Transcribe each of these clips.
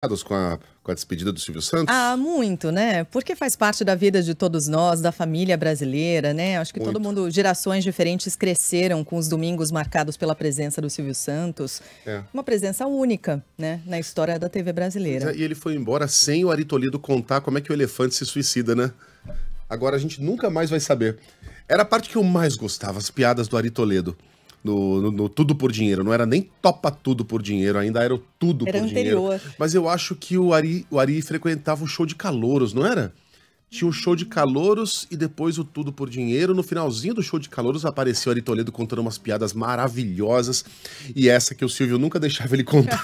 com a despedida do Silvio Santos? Ah, muito, né? Porque faz parte da vida de todos nós, da família brasileira, né? Acho que todo mundo, gerações diferentes cresceram com os domingos marcados pela presença do Silvio Santos. Uma presença única, né? Na história da TV brasileira. E ele foi embora sem o Ari Toledo contar como é que o elefante se suicida, né? Agora a gente nunca mais vai saber. Era a parte que eu mais gostava, as piadas do Ari Toledo. No Tudo por Dinheiro. Não era nem Topa Tudo por Dinheiro, ainda era o Tudo por anterior. Dinheiro. Mas eu acho que o Ari frequentava o show de calouros, não era? Tinha o show de calouros e depois o Tudo por Dinheiro. No finalzinho do show de calouros apareceu o Ari Toledo contando umas piadas maravilhosas. E essa que o Silvio nunca deixava ele contar.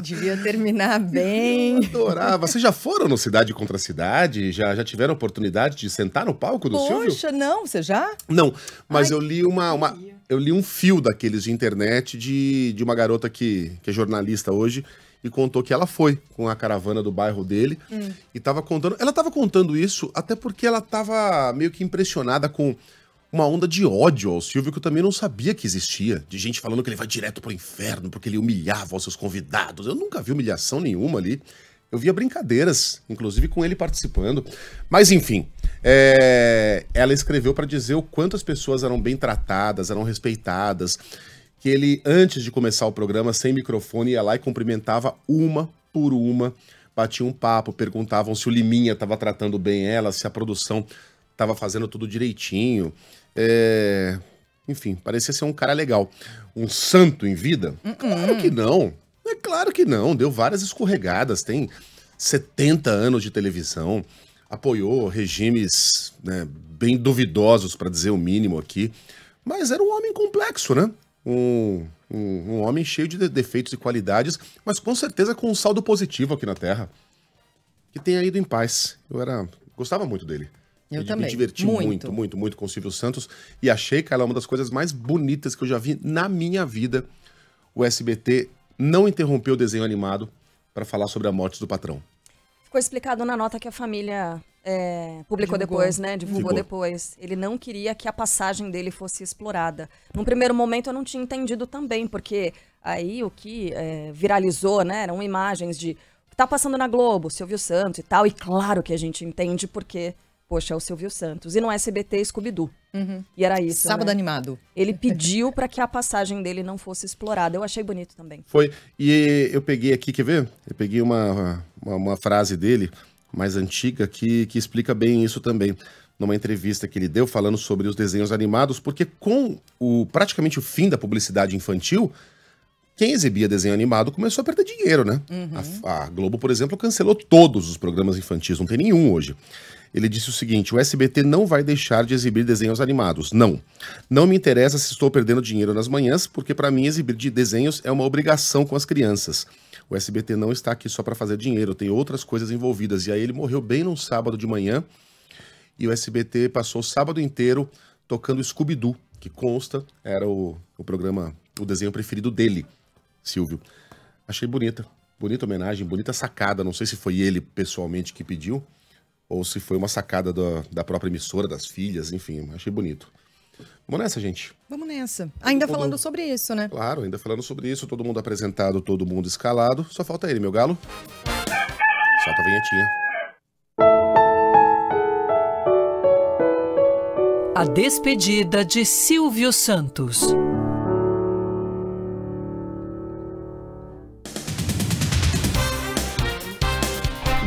Devia terminar bem. Eu adorava. Vocês já foram no Cidade Contra Cidade? Já tiveram oportunidade de sentar no palco do Silvio? Poxa, não, você já? Não, mas eu li eu li um fio daqueles de internet de uma garota que é jornalista hoje e contou que ela foi com a caravana do bairro dele e tava contando. Ela tava contando isso até porque ela tava meio que impressionada com uma onda de ódio ao Silvio que eu também não sabia que existia. De gente falando que ele vai direto pro inferno porque ele humilhava os seus convidados. Eu nunca vi humilhação nenhuma ali. Eu via brincadeiras, inclusive com ele participando. Mas enfim, ela escreveu para dizer o quanto as pessoas eram bem tratadas, eram respeitadas. Que ele, antes de começar o programa, sem microfone, ia lá e cumprimentava uma por uma. Batia um papo, perguntavam se o Liminha estava tratando bem ela, se a produção estava fazendo tudo direitinho. Enfim, parecia ser um cara legal. Um santo em vida? Claro que não. É claro que não. Deu várias escorregadas. Tem 70 anos de televisão. Apoiou regimes, né, bem duvidosos, para dizer o mínimo aqui. Mas era um homem complexo, né? Um homem cheio de defeitos e qualidades, mas com certeza com um saldo positivo aqui na Terra. Que tenha ido em paz. Gostava muito dele. Eu também. Me diverti muito com o Silvio Santos e achei que ela é uma das coisas mais bonitas que eu já vi na minha vida. O SBT não interrompeu o desenho animado para falar sobre a morte do patrão. Ficou explicado na nota que a família publicou depois, né? Divulgou depois. Ele não queria que a passagem dele fosse explorada. Num primeiro momento eu não tinha entendido também, porque aí o que viralizou, né? Eram imagens de o que tá passando na Globo, Silvio Santos e tal. E claro que a gente entende porque... Poxa, é o Silvio Santos. E no SBT, Scooby-Doo. E era isso, Sábado né? Animado. Ele pediu para que a passagem dele não fosse explorada. Eu achei bonito também. Foi. E eu peguei aqui, quer ver? Eu peguei uma frase dele, mais antiga, que explica bem isso também. Numa entrevista que ele deu, falando sobre os desenhos animados, porque com praticamente o fim da publicidade infantil, quem exibia desenho animado começou a perder dinheiro, né? A Globo, por exemplo, cancelou todos os programas infantis, não tem nenhum hoje. Ele disse o seguinte: o SBT não vai deixar de exibir desenhos animados. Não. Não me interessa se estou perdendo dinheiro nas manhãs, porque para mim exibir desenhos é uma obrigação com as crianças. O SBT não está aqui só para fazer dinheiro, tem outras coisas envolvidas. E aí ele morreu bem num sábado de manhã e o SBT passou o sábado inteiro tocando Scooby-Doo, que consta, era o programa, o desenho preferido dele, Silvio. Achei bonita homenagem, bonita sacada. Não sei se foi ele pessoalmente que pediu, ou se foi uma sacada da própria emissora, das filhas, enfim, achei bonito. Vamos nessa, gente? Vamos nessa. Ainda falando sobre isso, né? Claro, ainda falando sobre isso, todo mundo apresentado, todo mundo escalado. Só falta ele, meu galo. Solta a vinhetinha. A despedida de Silvio Santos.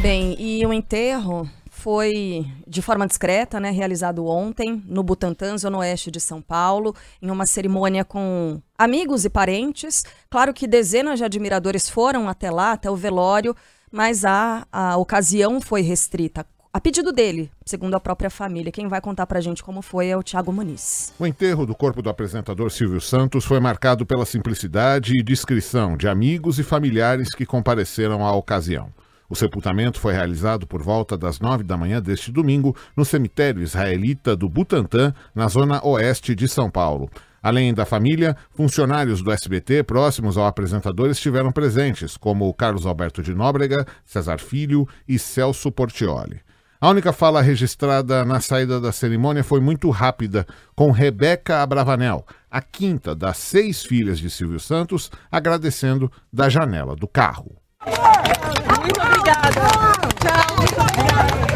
Bem, e o enterro foi de forma discreta, né, realizado ontem no Butantã, Zona Oeste de São Paulo, em uma cerimônia com amigos e parentes. Claro que dezenas de admiradores foram até lá, até o velório, mas a ocasião foi restrita. A pedido dele, segundo a própria família. Quem vai contar pra gente como foi é o Thiago Muniz. O enterro do corpo do apresentador Silvio Santos foi marcado pela simplicidade e discrição de amigos e familiares que compareceram à ocasião. O sepultamento foi realizado por volta das 9 da manhã deste domingo no cemitério israelita do Butantã, na zona oeste de São Paulo. Além da família, funcionários do SBT próximos ao apresentador estiveram presentes, como Carlos Alberto de Nóbrega, Cesar Filho e Celso Portiolli. A única fala registrada na saída da cerimônia foi muito rápida, com Rebeca Abravanel, a quinta das 6 filhas de Silvio Santos, agradecendo da janela do carro. Muito obrigada. Tchau. Muito obrigada.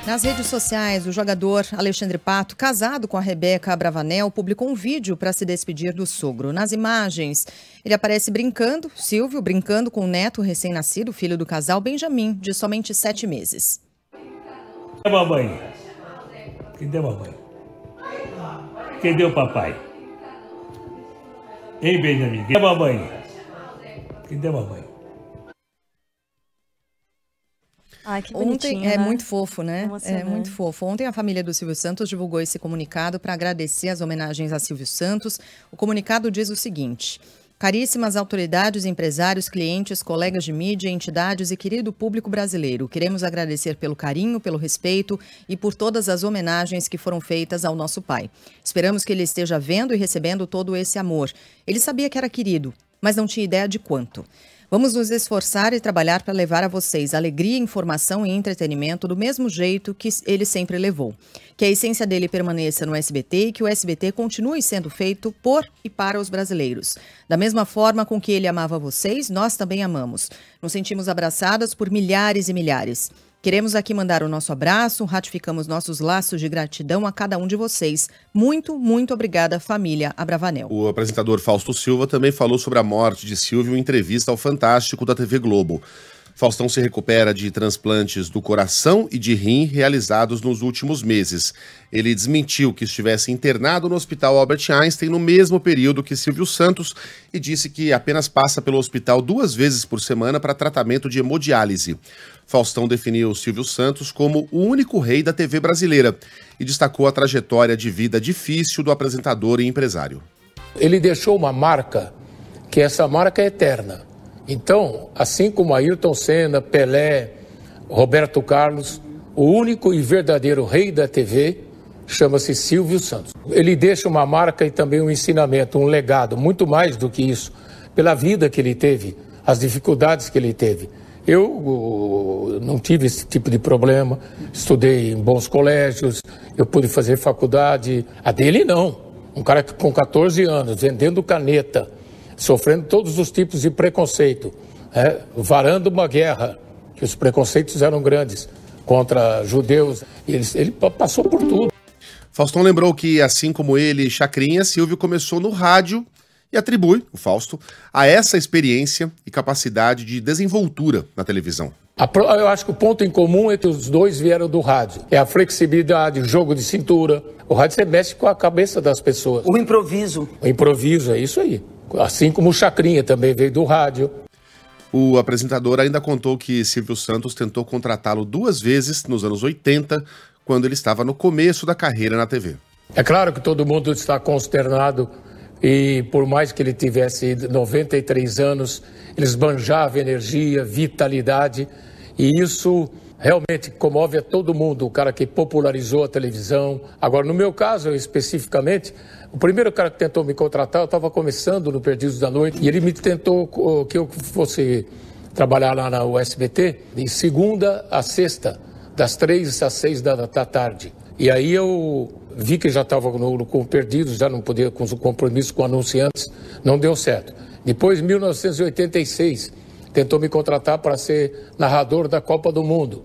Nas redes sociais, o jogador Alexandre Pato, casado com a Rebeca Abravanel, publicou um vídeo para se despedir do sogro. Nas imagens, ele aparece brincando, Silvio, brincando com o neto recém-nascido, filho do casal, Benjamin, de somente 7 meses. Cadê a mamãe? Cadê a mamãe? Cadê o papai? Hein, Benjamin? Cadê a mamãe? Cadê a mamãe? Ai, que bonitinho, né? Muito fofo, né? É muito fofo. Ontem a família do Silvio Santos divulgou esse comunicado para agradecer as homenagens a Silvio Santos. O comunicado diz o seguinte: caríssimas autoridades, empresários, clientes, colegas de mídia, entidades e querido público brasileiro, queremos agradecer pelo carinho, pelo respeito e por todas as homenagens que foram feitas ao nosso pai. Esperamos que ele esteja vendo e recebendo todo esse amor. Ele sabia que era querido, mas não tinha ideia de quanto. Vamos nos esforçar e trabalhar para levar a vocês alegria, informação e entretenimento do mesmo jeito que ele sempre levou. Que a essência dele permaneça no SBT e que o SBT continue sendo feito por e para os brasileiros. Da mesma forma com que ele amava vocês, nós também amamos. Nos sentimos abraçadas por milhares e milhares. Queremos aqui mandar o nosso abraço, ratificamos nossos laços de gratidão a cada um de vocês. Muito, muito obrigada, família Abravanel. O apresentador Fausto Silva também falou sobre a morte de Silvio em entrevista ao Fantástico da TV Globo. Faustão se recupera de transplantes do coração e de rim realizados nos últimos meses. Ele desmentiu que estivesse internado no Hospital Albert Einstein no mesmo período que Silvio Santos e disse que apenas passa pelo hospital 2 vezes por semana para tratamento de hemodiálise. Faustão definiu Silvio Santos como o único rei da TV brasileira e destacou a trajetória de vida difícil do apresentador e empresário. Ele deixou uma marca, que essa marca é eterna. Então, assim como Ayrton Senna, Pelé, Roberto Carlos, o único e verdadeiro rei da TV chama-se Silvio Santos. Ele deixa uma marca e também um ensinamento, um legado, muito mais do que isso, pela vida que ele teve, as dificuldades que ele teve. Eu não tive esse tipo de problema, estudei em bons colégios, eu pude fazer faculdade. A dele não, um cara com 14 anos, vendendo caneta, sofrendo todos os tipos de preconceito, varando uma guerra, que os preconceitos eram grandes contra judeus. Ele passou por tudo. Faustão lembrou que, assim como ele, Chacrinha, Silvio começou no rádio e atribui, o Fausto, a essa experiência e capacidade de desenvoltura na televisão. Eu acho que o ponto em comum é que os dois vieram do rádio. É a flexibilidade, o jogo de cintura. O rádio você mexe com a cabeça das pessoas. O improviso. O improviso, é isso aí. Assim como o Chacrinha também veio do rádio. O apresentador ainda contou que Silvio Santos tentou contratá-lo 2 vezes nos anos 80, quando ele estava no começo da carreira na TV. É claro que todo mundo está consternado e por mais que ele tivesse 93 anos, ele esbanjava energia, vitalidade e isso realmente comove a todo mundo, o cara que popularizou a televisão. Agora, no meu caso, especificamente, o primeiro cara que tentou me contratar, eu estava começando no Perdidos da Noite, e ele me tentou que eu fosse trabalhar lá na USBT, de segunda a sexta, das 3 às 6 da tarde. E aí eu vi que já estava com Perdidos, já não podia, com compromisso com anunciantes, não deu certo. Depois, em 1986, tentou me contratar para ser narrador da Copa do Mundo.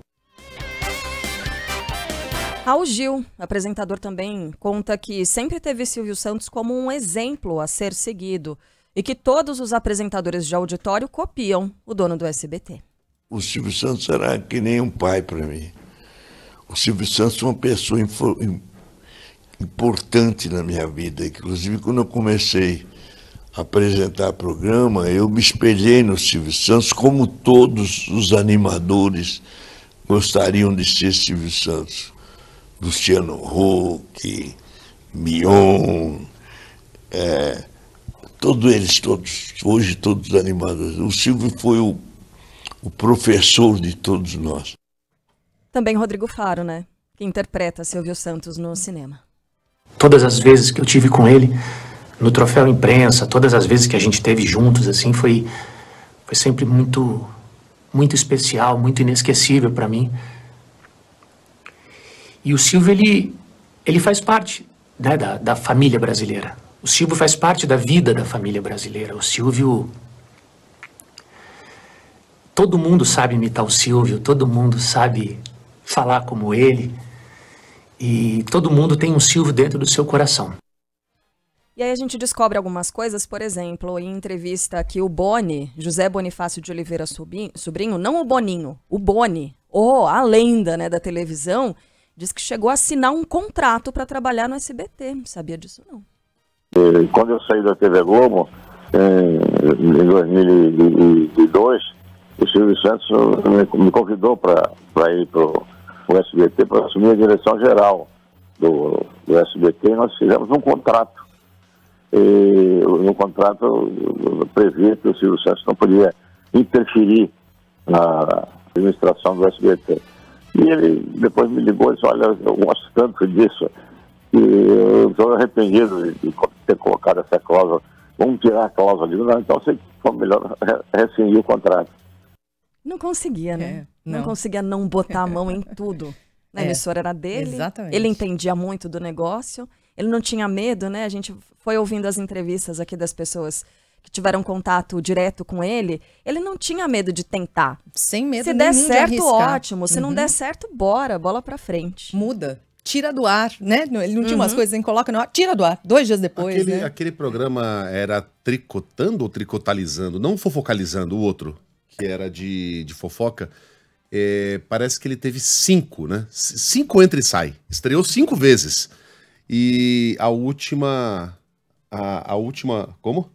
Raul Gil, apresentador, também conta que sempre teve Silvio Santos como um exemplo a ser seguido e que todos os apresentadores de auditório copiam o dono do SBT. O Silvio Santos era que nem um pai para mim. O Silvio Santos é uma pessoa importante na minha vida. Inclusive, quando eu comecei a apresentar programa, eu me espelhei no Silvio Santos, como todos os animadores gostariam de ser Silvio Santos. Luciano Huck, Mion, todos, hoje todos animadores. O Silvio foi o professor de todos nós. Também Rodrigo Faro, né? Que interpreta Silvio Santos no cinema. Todas as vezes que eu tive com ele, no Troféu Imprensa, todas as vezes que a gente teve juntos, assim, foi sempre muito, muito especial, muito inesquecível para mim. E o Silvio, ele faz parte, né, da família brasileira. O Silvio faz parte da vida da família brasileira. O Silvio todo mundo sabe imitar o Silvio, todo mundo sabe falar como ele, e todo mundo tem um Silvio dentro do seu coração. E aí a gente descobre algumas coisas, por exemplo, em entrevista que o Boni, José Bonifácio de Oliveira Sobrinho, não o Boninho, o Boni, a lenda, né, da televisão, diz que chegou a assinar um contrato para trabalhar no SBT. Não sabia disso, não. Quando eu saí da TV Globo, em 2002, o Silvio Santos me convidou para ir para o SBT para assumir a direção geral do SBT, e nós fizemos um contrato. E no contrato previa que o Silvio Santos não podia interferir na administração do SBT. E ele depois me ligou e disse: olha, eu gosto tanto disso que eu estou arrependido de ter colocado essa cláusula. Vamos tirar a cláusula ali. Não, então sei que foi melhor rescindir o contrato. Não conseguia, né? Não conseguia não botar a mão em tudo. A emissora era dele, exatamente. Ele entendia muito do negócio, ele não tinha medo, né? A gente foi ouvindo as entrevistas aqui das pessoas que tiveram contato direto com ele, ele não tinha medo de tentar. Sem medo Se der certo, ótimo. Se não der certo, bora, bola pra frente. Muda. Tira do ar, né? Ele não tinha umas coisas em coloca no ar, tira do ar. 2 dias depois, Aquele programa era tricotando ou tricotalizando? Não fofocalizando, o outro, que era de fofoca. Parece que ele teve 5, né? 5 entra e sai. Estreou 5 vezes. E a última... Como?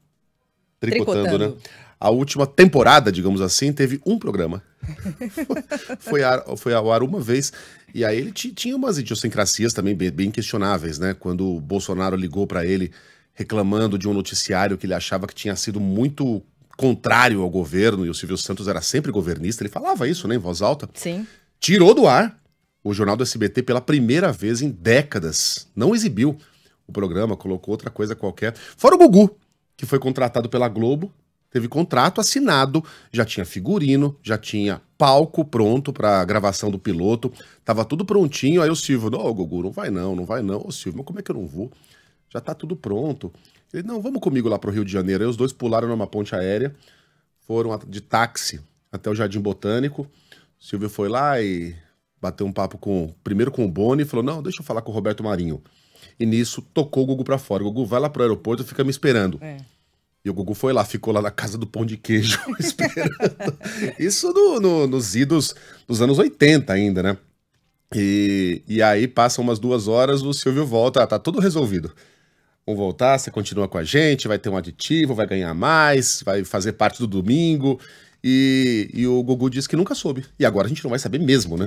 Tricotando, né? A última temporada, digamos assim, teve um programa. foi ao ar uma vez. E aí ele tinha umas idiosincrasias também bem questionáveis, né? Quando o Bolsonaro ligou para ele reclamando de um noticiário que ele achava que tinha sido muito contrário ao governo, e o Silvio Santos era sempre governista, ele falava isso, né, em voz alta. Sim. Tirou do ar o Jornal do SBT pela primeira vez em décadas. Não exibiu o programa, colocou outra coisa qualquer. Fora o Gugu, que foi contratado pela Globo, teve contrato assinado, já tinha figurino, já tinha palco pronto para gravação do piloto, tava tudo prontinho. Aí o Silvio: não, Gugu, não vai não. Ô Silvio, mas como é que eu não vou? Já tá tudo pronto. Ele: não, vamos comigo lá pro Rio de Janeiro. Aí os dois pularam numa ponte aérea, foram de táxi até o Jardim Botânico. O Silvio foi lá e bateu um papo primeiro com o Boni e falou: não, deixa eu falar com o Roberto Marinho. E nisso tocou o Gugu pra fora. O Gugu: vai lá pro aeroporto e fica me esperando. E o Gugu foi lá, ficou lá na casa do Pão de Queijo esperando. Isso nos idos dos anos 80 ainda, né? E aí passam umas 2 horas, o Silvio volta: tá tudo resolvido. Vamos voltar, você continua com a gente, vai ter um aditivo, vai ganhar mais, vai fazer parte do domingo. E o Gugu disse que nunca soube. E agora a gente não vai saber mesmo, né?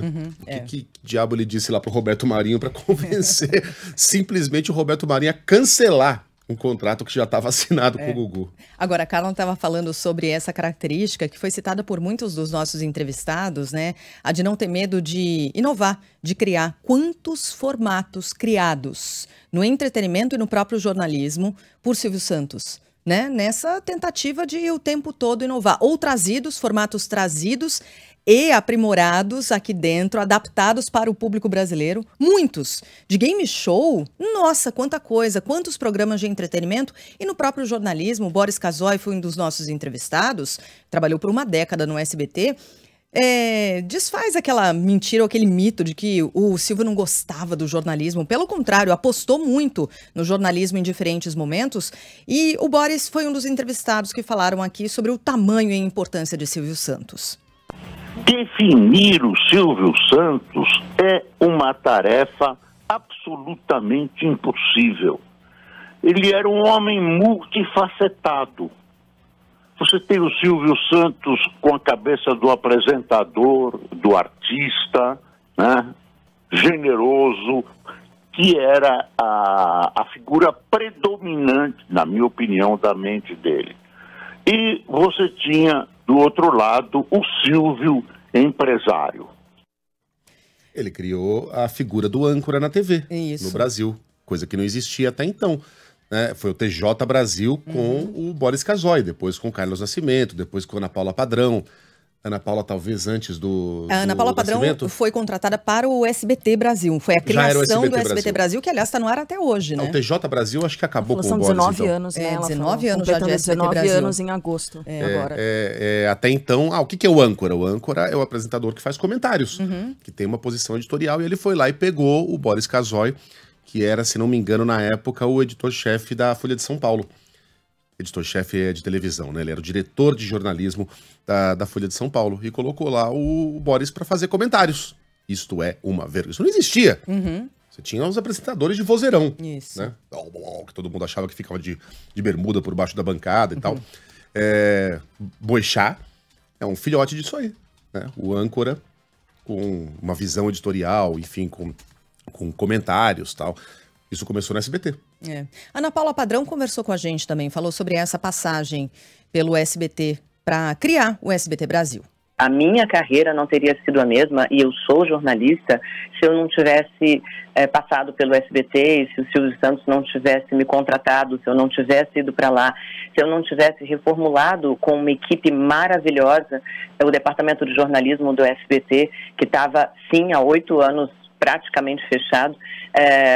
Que diabo ele disse lá pro Roberto Marinho para convencer simplesmente o Roberto Marinho a cancelar um contrato que já estava assinado com o Gugu. Agora, a Carla estava falando sobre essa característica que foi citada por muitos dos nossos entrevistados, né? A de não ter medo de inovar, de criar. Quantos formatos criados no entretenimento e no próprio jornalismo por Silvio Santos, né? Nessa tentativa de o tempo todo inovar. Ou formatos trazidos e aprimorados aqui dentro, adaptados para o público brasileiro. Muitos. De game show, nossa, quanta coisa, quantos programas de entretenimento. E no próprio jornalismo, o Boris Casoy foi um dos nossos entrevistados, trabalhou por uma década no SBT, desfaz aquela mentira ou aquele mito de que o Silvio não gostava do jornalismo. Pelo contrário, apostou muito no jornalismo em diferentes momentos. E o Boris foi um dos entrevistados que falaram aqui sobre o tamanho e a importância de Silvio Santos. Definir o Silvio Santos é uma tarefa absolutamente impossível. Ele era um homem multifacetado. Você tem o Silvio Santos com a cabeça do apresentador, do artista, né? Generoso, que era a figura predominante, na minha opinião, da mente dele. E você tinha, do outro lado, o Silvio empresário. Ele criou a figura do âncora na TV, Isso. no Brasil, coisa que não existia até então. Foi o TJ Brasil com o Boris Casoy, depois com o Carlos Nascimento, depois com a Ana Paula Padrão. Ana Paula, talvez antes do A Ana Paula Padrão foi contratada para o SBT Brasil. Foi a criação do SBT Brasil, que aliás está no ar até hoje, né? O TJ Brasil acho que acabou com o São Boris, 19 então. anos, né? 19 anos já de SBT 19 Brasil. anos em agosto, agora. Até então, o que é o âncora? O âncora é o apresentador que faz comentários, que tem uma posição editorial, e ele foi lá e pegou o Boris Casoy, que era, se não me engano, na época, o editor-chefe da Folha de São Paulo. Editor-chefe é de televisão, né? Ele era o diretor de jornalismo da Folha de São Paulo. E colocou lá o Boris para fazer comentários. Isto é uma vergonha. Isso não existia. Você tinha os apresentadores de vozeirão. Isso. Né? Que todo mundo achava que ficava de bermuda por baixo da bancada e tal. Boechat é um filhote disso aí. Né? O âncora com uma visão editorial, enfim, com comentários e tal. Isso começou no SBT. Ana Paula Padrão conversou com a gente também, falou sobre essa passagem pelo SBT para criar o SBT Brasil. A minha carreira não teria sido a mesma, e eu sou jornalista, se eu não tivesse passado pelo SBT, e se o Silvio Santos não tivesse me contratado, se eu não tivesse ido para lá, se eu não tivesse reformulado com uma equipe maravilhosa o departamento de jornalismo do SBT, que estava, sim, há 8 anos praticamente fechado,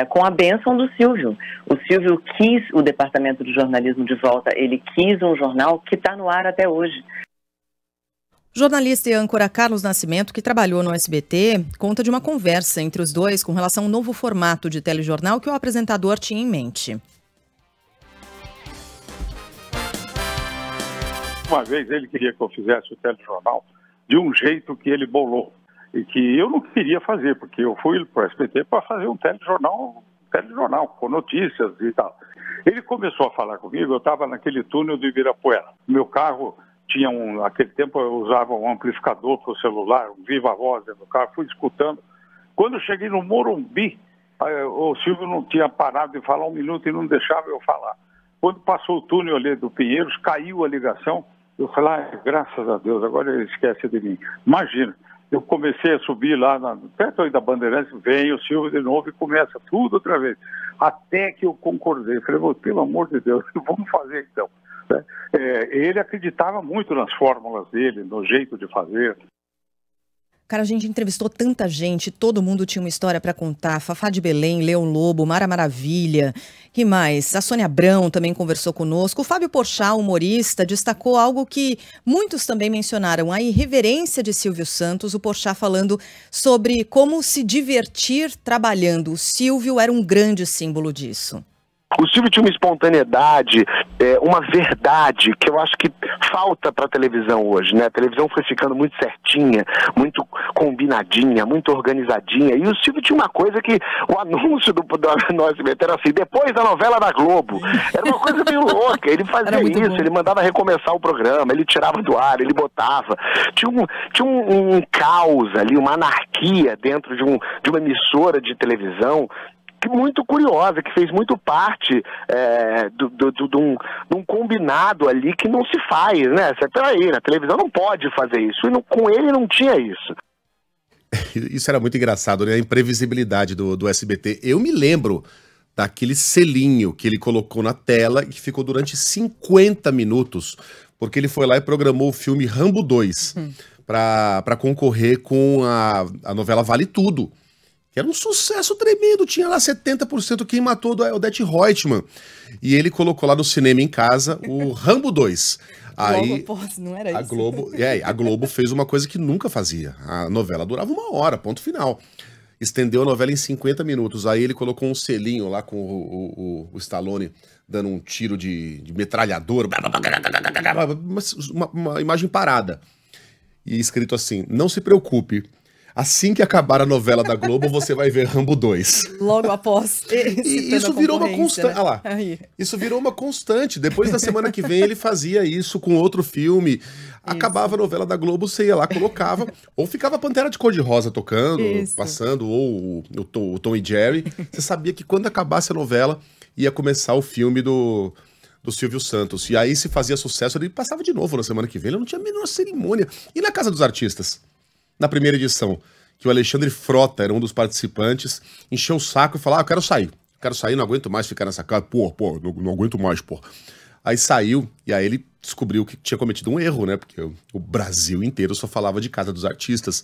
com a bênção do Silvio. O Silvio quis o departamento de jornalismo de volta, ele quis um jornal que está no ar até hoje. Jornalista e âncora Carlos Nascimento, que trabalhou no SBT, conta de uma conversa entre os dois com relação a um novo formato de telejornal que o apresentador tinha em mente. Uma vez ele queria que eu fizesse o telejornal de um jeito que ele bolou. E que eu não queria fazer, porque eu fui para o SBT para fazer um telejornal com notícias e tal. Ele começou a falar comigo, eu estava naquele túnel do Ibirapuera. Meu carro tinha naquele tempo eu usava um amplificador para o celular, um viva-voz dentro do carro, fui escutando. Quando eu cheguei no Morumbi, o Silvio não tinha parado de falar 1 minuto e não deixava eu falar. Quando passou o túnel ali do Pinheiros, caiu a ligação, eu falei, graças a Deus, agora ele esquece de mim. Imagina. Eu comecei a subir lá, perto aí da Bandeirantes, vem o Silvio de novo e começa tudo outra vez. Até que eu concordei. Falei, pelo amor de Deus, vamos fazer então. Ele acreditava muito nas fórmulas dele, no jeito de fazer. Cara, a gente entrevistou tanta gente, todo mundo tinha uma história para contar. Fafá de Belém, Leão Lobo, Mara Maravilha, que mais? A Sônia Abrão também conversou conosco. O Fábio Porchat, humorista, destacou algo que muitos também mencionaram, a irreverência de Silvio Santos. O Porchat falando sobre como se divertir trabalhando. O Silvio era um grande símbolo disso. O Silvio tinha uma espontaneidade, uma verdade que eu acho que falta para a televisão hoje, né? A televisão foi ficando muito certinha, muito combinadinha, muito organizadinha. E o Silvio tinha uma coisa que o anúncio do SBT era assim, depois da novela da Globo. Era uma coisa meio louca. Ele fazia isso, ele mandava recomeçar o programa, ele tirava do ar, ele botava. Tinha um caos ali, uma anarquia dentro de uma emissora de televisão muito curiosa, que fez muito parte de um combinado ali que não se faz, né? Peraí, na televisão não pode fazer isso, e com ele não tinha isso. Isso era muito engraçado, né? A imprevisibilidade do SBT. Eu me lembro daquele selinho que ele colocou na tela e que ficou durante 50 minutos, porque ele foi lá e programou o filme Rambo 2 para concorrer com a novela Vale Tudo. Que era um sucesso tremendo, tinha lá 70% quem matou do Odete Reutemann. E ele colocou lá no cinema em casa o Rambo 2. Aí, não era a Globo, a Globo fez uma coisa que nunca fazia. A novela durava 1 hora, ponto final. Estendeu a novela em 50 minutos. Aí ele colocou um selinho lá com o Stallone dando um tiro de metralhador. Uma imagem parada. E escrito assim, não se preocupe. Assim que acabar a novela da Globo, você vai ver Rambo 2. Logo após. E isso virou uma constante. Né? Olha lá. Isso virou uma constante. Depois da semana que vem, ele fazia isso com outro filme. Acabava a novela da Globo, você ia lá, colocava. Ou ficava a Pantera de Cor-de-Rosa tocando, passando, ou o Tom e Jerry. Você sabia que quando acabasse a novela, ia começar o filme do Silvio Santos. E aí, se fazia sucesso, ele passava de novo na semana que vem. Ele não tinha a menor cerimônia. E na Casa dos Artistas? Na primeira edição, que o Alexandre Frota era um dos participantes, encheu o saco e falou, eu quero sair, não aguento mais ficar nessa casa, não aguento mais, pô. Aí saiu, e aí ele descobriu que tinha cometido um erro, né? Porque o Brasil inteiro só falava de Casa dos Artistas.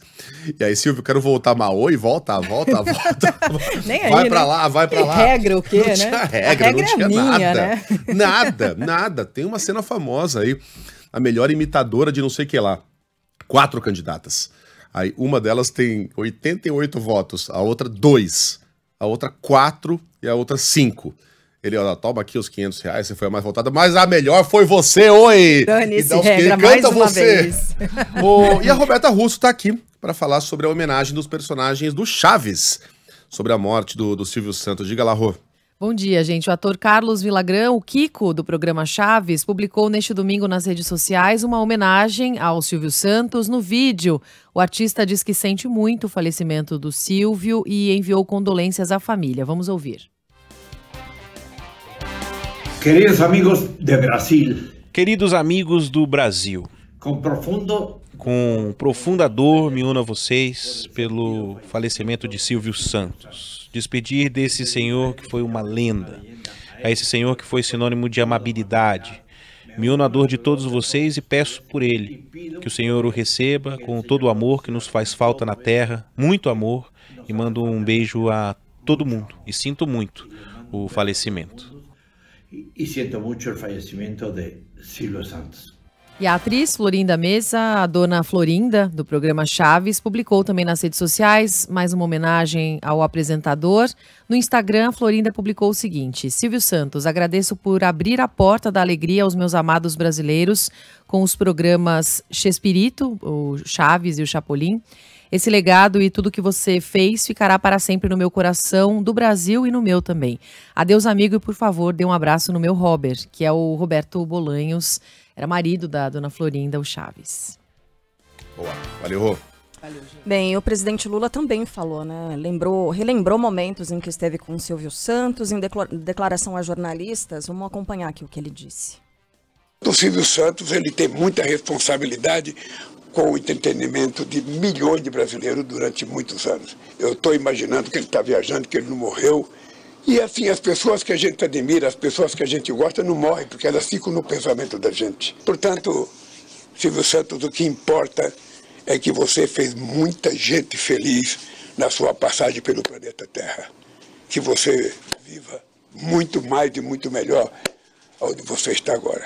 E aí, Silvio, quero voltar Maô e volta. Nem aí, vai pra né? lá, vai pra lá. Regra o quê, não né? Tinha regra, não tinha minha, nada. né? Nada. Tem uma cena famosa aí, a melhor imitadora de não sei o que lá. 4 candidatas. Aí uma delas tem 88 votos, a outra 2, a outra 4 e a outra 5. Ele, ó, toma aqui os R$500, você foi a mais votada, mas a melhor foi você, oi! Dane-se, regra, mais uma vez. E a Roberta Russo tá aqui para falar sobre a homenagem dos personagens do Chaves, sobre a morte do Silvio Santos. Diga lá, Rô. Bom dia, gente. O ator Carlos Villagrán, o Kiko, do programa Chaves, publicou neste domingo nas redes sociais uma homenagem ao Silvio Santos. No vídeo, o artista diz que sente muito o falecimento do Silvio e enviou condolências à família. Vamos ouvir. Queridos amigos de Brasil. Queridos amigos do Brasil. Com profunda dor me uno a vocês pelo falecimento de Silvio Santos. Despedir desse senhor que foi uma lenda, a esse senhor que foi sinônimo de amabilidade. Me uno à dor de todos vocês e peço por ele, que o Senhor o receba com todo o amor que nos faz falta na terra, muito amor, e mando um beijo a todo mundo. E sinto muito o falecimento. E sinto muito o falecimento de Silvio Santos. E a atriz Florinda Mesa, a dona Florinda, do programa Chaves, publicou também nas redes sociais mais uma homenagem ao apresentador. No Instagram, Florinda publicou o seguinte: Silvio Santos, agradeço por abrir a porta da alegria aos meus amados brasileiros com os programas Chespirito, o Chaves e o Chapolin. Esse legado e tudo que você fez ficará para sempre no meu coração, do Brasil e no meu também. Adeus, amigo, e por favor, dê um abraço no meu Robert, que é o Roberto Bolanhos, era marido da dona Florinda, o Chaves. Boa, valeu, Rô. Bem, o presidente Lula também falou, né? Relembrou momentos em que esteve com o Silvio Santos, em declaração a jornalistas. Vamos acompanhar aqui o que ele disse. O Silvio Santos, ele tem muita responsabilidade com o entretenimento de milhões de brasileiros durante muitos anos. Eu estou imaginando que ele está viajando, que ele não morreu. E assim, as pessoas que a gente admira, as pessoas que a gente gosta, não morrem, porque elas ficam no pensamento da gente. Portanto, Silvio Santos, o que importa é que você fez muita gente feliz na sua passagem pelo planeta Terra. Que você viva muito mais e muito melhor onde você está agora.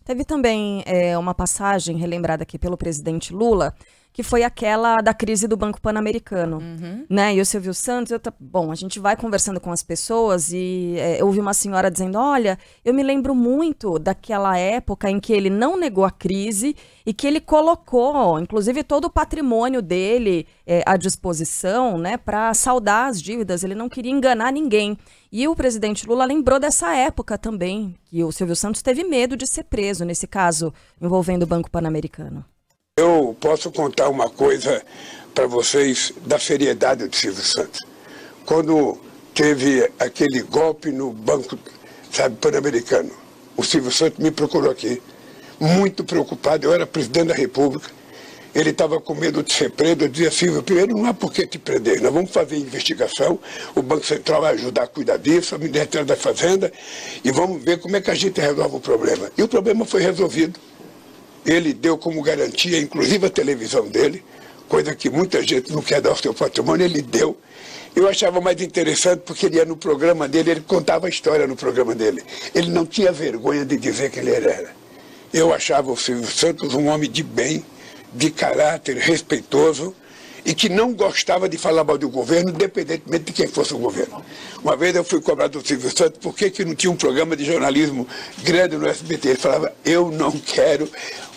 Teve também uma passagem relembrada aqui pelo presidente Lula, que foi aquela da crise do Banco Pan-Americano, né? E o Silvio Santos, bom, a gente vai conversando com as pessoas e eu ouvi uma senhora dizendo, olha, eu me lembro muito daquela época em que ele não negou a crise e que ele colocou, inclusive, todo o patrimônio dele à disposição, né, para saldar as dívidas, ele não queria enganar ninguém. E o presidente Lula lembrou dessa época também, que o Silvio Santos teve medo de ser preso, nesse caso envolvendo o Banco Pan-Americano. Eu posso contar uma coisa para vocês da seriedade do Silvio Santos. Quando teve aquele golpe no Banco, Pan-Americano, o Silvio Santos me procurou aqui, muito preocupado, eu era presidente da República, ele estava com medo de ser preso, eu dizia, Silvio, primeiro não há por que te prender, nós vamos fazer investigação, o Banco Central vai ajudar a cuidar disso, o Ministério da Fazenda, e vamos ver como é que a gente resolve o problema. E o problema foi resolvido. Ele deu como garantia, inclusive a televisão dele, coisa que muita gente não quer dar ao seu patrimônio, ele deu. Eu achava mais interessante porque ele ia no programa dele, ele contava a história no programa dele. Ele não tinha vergonha de dizer quem ele era. Eu achava o Silvio Santos um homem de bem, de caráter, respeitoso, e que não gostava de falar mal do governo, independentemente de quem fosse o governo. Uma vez eu fui cobrar do Silvio Santos por que não tinha um programa de jornalismo grande no SBT. Ele falava, eu não quero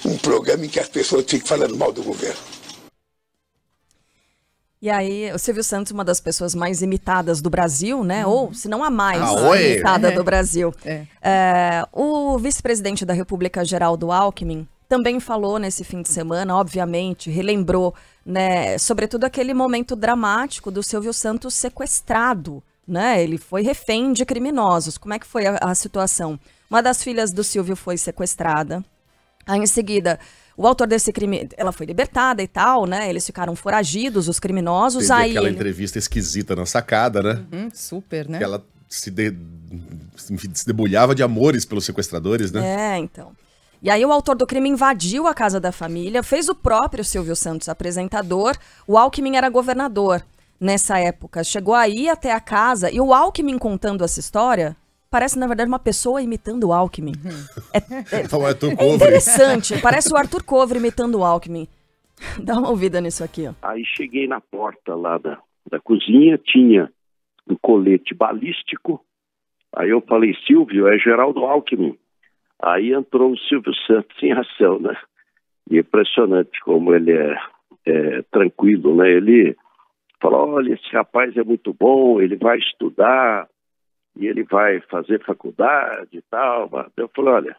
um programa em que as pessoas fiquem falando mal do governo. E aí, o Silvio Santos, uma das pessoas mais imitadas do Brasil, né? Ou, se não a mais imitada do Brasil. O vice-presidente da República, Geraldo Alckmin, também falou nesse fim de semana, obviamente, relembrou, né, sobretudo aquele momento dramático do Silvio Santos sequestrado, né? Ele foi refém de criminosos. Como é que foi a situação? Uma das filhas do Silvio foi sequestrada. Aí, em seguida, o autor desse crime, ela foi libertada e tal, né? Eles ficaram foragidos, os criminosos. Teve aí aquela entrevista esquisita na sacada, né? Super, né? Que ela se debulhava de amores pelos sequestradores, né? Então. E aí o autor do crime invadiu a casa da família, fez o próprio Silvio Santos apresentador, o Alckmin era governador nessa época. Chegou aí até a casa e o Alckmin contando essa história parece, na verdade, uma pessoa imitando o Alckmin. É interessante, parece o Arthur Kovre imitando o Alckmin. Dá uma ouvida nisso aqui, ó. Aí cheguei na porta lá da cozinha, tinha um colete balístico. Aí eu falei, Silvio, é Geraldo Alckmin. Aí entrou o Silvio Santos em ação, né? E impressionante como ele é tranquilo, né? Ele falou, olha, esse rapaz é muito bom, ele vai estudar e ele vai fazer faculdade e tal. Eu falei, olha,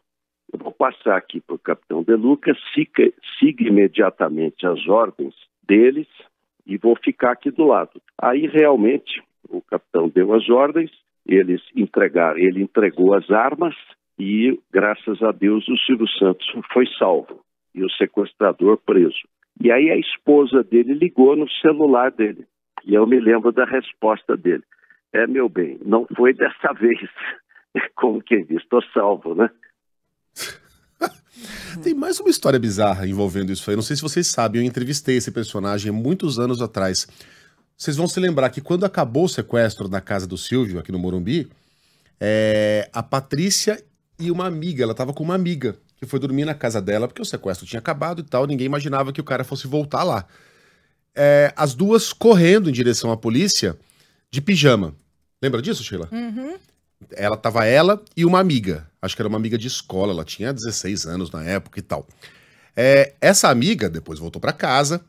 eu vou passar aqui para o capitão De Luca, siga imediatamente as ordens deles e vou ficar aqui do lado. Aí realmente o capitão deu as ordens, ele entregou as armas e, graças a Deus, o Silvio Santos foi salvo e o sequestrador preso. E aí a esposa dele ligou no celular dele e eu me lembro da resposta dele. Meu bem, não foi dessa vez. Como quem diz, estou salvo, né? Tem mais uma história bizarra envolvendo isso aí. Não sei se vocês sabem, eu entrevistei esse personagem muitos anos atrás. Vocês vão se lembrar que quando acabou o sequestro na casa do Silvio, aqui no Morumbi, a Patrícia e uma amiga, ela estava com uma amiga, que foi dormir na casa dela, porque o sequestro tinha acabado e tal, ninguém imaginava que o cara fosse voltar lá. As duas correndo em direção à polícia, de pijama. Lembra disso, Sheila? Uhum. Ela e uma amiga. Acho que era uma amiga de escola. Ela tinha 16 anos na época e tal. Essa amiga depois voltou pra casa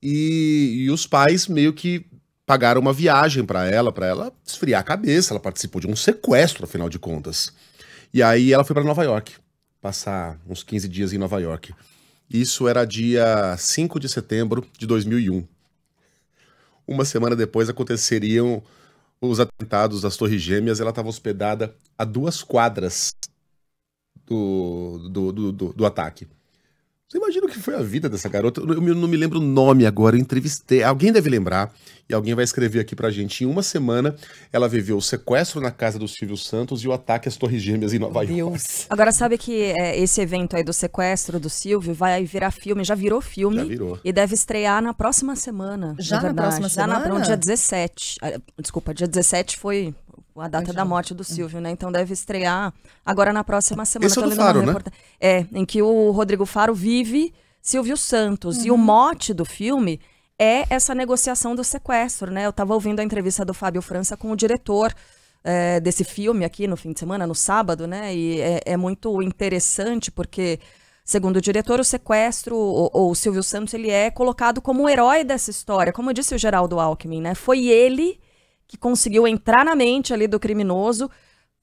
e os pais meio que pagaram uma viagem pra ela esfriar a cabeça. Ela participou de um sequestro, afinal de contas. E aí ela foi pra Nova York. Passar uns 15 dias em Nova York. Isso era dia 5 de setembro de 2001. Uma semana depois aconteceriam os atentados das Torres Gêmeas. Ela estava hospedada a 2 quadras do ataque. Você imagina o que foi a vida dessa garota? Eu não me lembro o nome agora, eu entrevistei. Alguém deve lembrar e alguém vai escrever aqui pra gente. Em uma semana, ela viveu o sequestro na casa do Silvio Santos e o ataque às Torres Gêmeas em Nova York. Agora, sabe que esse evento aí do sequestro do Silvio vai virar filme, já virou filme. Já virou. E deve estrear na próxima semana. Já na próxima semana? No dia 17. Desculpa, dia 17 foi a data da morte do Silvio, né? Então deve estrear agora na próxima semana. Esse é do Faro, né? Em que o Rodrigo Faro vive Silvio Santos. E o mote do filme é essa negociação do sequestro, né? Eu tava ouvindo a entrevista do Fábio França com o diretor desse filme aqui no fim de semana, no sábado, né? E é muito interessante porque, segundo o diretor, o sequestro, ou o Silvio Santos, ele é colocado como o herói dessa história. Como disse o Geraldo Alckmin, né? Foi ele que conseguiu entrar na mente ali do criminoso,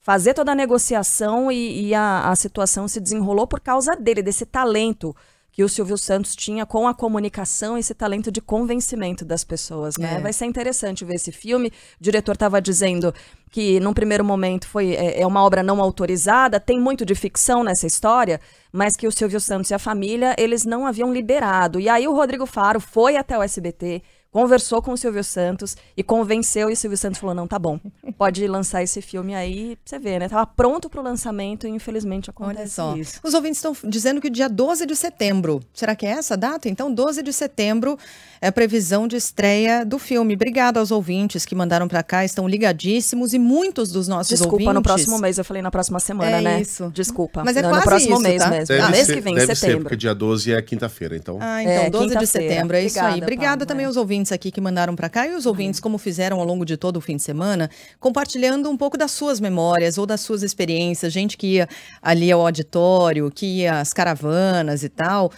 fazer toda a negociação e a situação se desenrolou por causa dele, desse talento que o Silvio Santos tinha com a comunicação, esse talento de convencimento das pessoas, né? Vai ser interessante ver esse filme. O diretor estava dizendo que, num primeiro momento, é uma obra não autorizada, tem muito de ficção nessa história, mas que o Silvio Santos e a família, eles não haviam liberado. E aí o Rodrigo Faro foi até o SBT, conversou com o Silvio Santos e convenceu, e o Silvio Santos falou, não, tá bom, pode lançar esse filme aí, você vê, né? Tava pronto pro lançamento e infelizmente acontece isso. Os ouvintes estão dizendo que dia 12 de setembro, será que é essa a data? Então, 12 de setembro é a previsão de estreia do filme. Obrigada aos ouvintes que mandaram pra cá, estão ligadíssimos e muitos dos nossos ouvintes... Desculpa, no próximo mês, eu falei na próxima semana, né? Isso. Desculpa. Mas é não, quase no próximo isso, mês tá? mesmo. Mês que vem, deve setembro. ser, porque dia 12 é quinta-feira, então... Então, 12 de setembro, é isso aí. Obrigada, Obrigada também aos ouvintes aqui que mandaram pra cá e os ouvintes, como fizeram ao longo de todo o fim de semana, compartilhando um pouco das suas memórias ou das suas experiências, gente que ia ali ao auditório, que ia às caravanas e tal.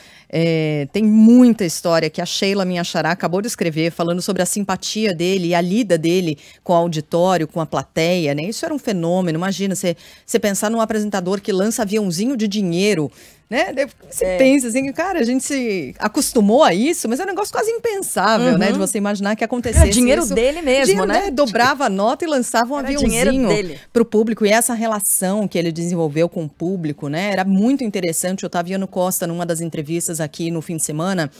Tem muita história que a Sheila, minha xará, acabou de escrever, falando sobre a simpatia dele e a lida dele com o auditório, com a plateia, né? Isso era um fenômeno. Imagina você pensar num apresentador que lança aviãozinho de dinheiro, né? Você pensa assim, cara, a gente se acostumou a isso, mas é um negócio quase impensável, né? De você imaginar que acontecesse É dinheiro isso. dele mesmo, né? Dobrava a nota e lançava um aviãozinho para o público. E essa relação que ele desenvolveu com o público, né? Era muito interessante. O Otaviano Costa, numa das entrevistas aqui no fim de semana,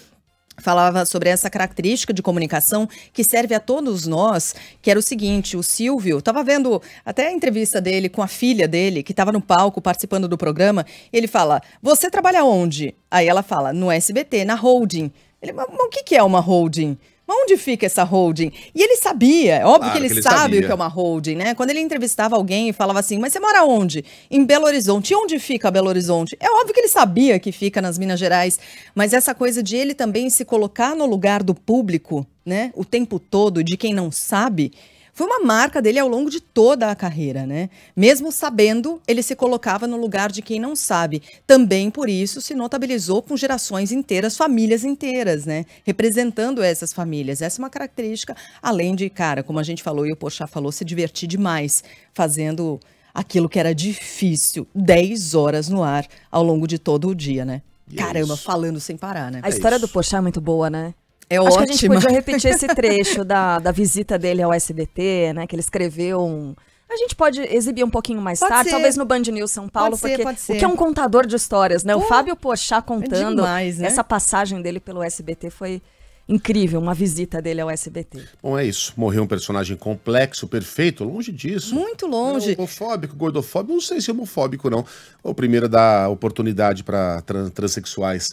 falava sobre essa característica de comunicação que serve a todos nós, que era o seguinte: o Silvio, estava vendo até a entrevista dele com a filha dele, que estava no palco participando do programa, ele fala, você trabalha onde? Aí ela fala, no SBT, na holding. Ele, mas o que é uma holding? Mas onde fica essa holding? E ele sabia, é óbvio que ele sabe o que é uma holding, né? Quando ele entrevistava alguém e falava assim, mas você mora onde? Em Belo Horizonte. E onde fica Belo Horizonte? É óbvio que ele sabia que fica nas Minas Gerais, mas essa coisa de ele também se colocar no lugar do público, né? O tempo todo, de quem não sabe, foi uma marca dele ao longo de toda a carreira, né? Mesmo sabendo, ele se colocava no lugar de quem não sabe. Também por isso se notabilizou com gerações inteiras, famílias inteiras, né? Representando essas famílias. Essa é uma característica, além de, cara, como a gente falou e o Porchat falou, se divertir demais fazendo aquilo que era difícil, 10 horas no ar ao longo de todo o dia, né? Caramba, falando sem parar, né? A história do Porchat é muito boa, né? É ótima. ótima. Que a gente podia repetir esse trecho da visita dele ao SBT, né? Que ele escreveu A gente pode exibir um pouquinho mais tarde, talvez no Band News São Paulo, porque o que é um contador de histórias, né? O Fábio Porchat contando demais, né? essa passagem dele pelo SBT foi incrível, uma visita dele ao SBT. Bom, é isso. Morreu um personagem complexo, perfeito, longe disso. Muito longe. Homofóbico, gordofóbico, não sei se é homofóbico, não. O primeiro a dar oportunidade para transexuais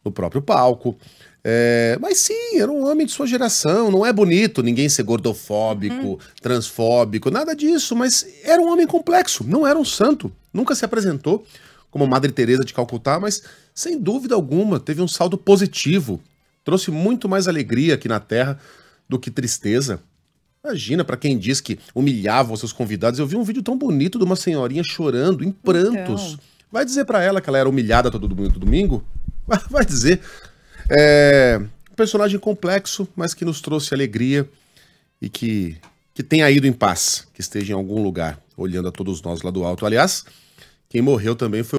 no próprio palco. Mas sim, era um homem de sua geração, não é bonito ninguém ser gordofóbico, transfóbico, nada disso, mas era um homem complexo, não era um santo, nunca se apresentou como Madre Teresa de Calcutá, mas sem dúvida alguma teve um saldo positivo, trouxe muito mais alegria aqui na Terra do que tristeza. Imagina, para quem diz que humilhava os seus convidados, eu vi um vídeo tão bonito de uma senhorinha chorando, em prantos. Então. Vai dizer para ela que ela era humilhada todo domingo? Vai dizer... um personagem complexo, mas que nos trouxe alegria e que tenha ido em paz, que esteja em algum lugar, olhando a todos nós lá do alto. Aliás, quem morreu também foi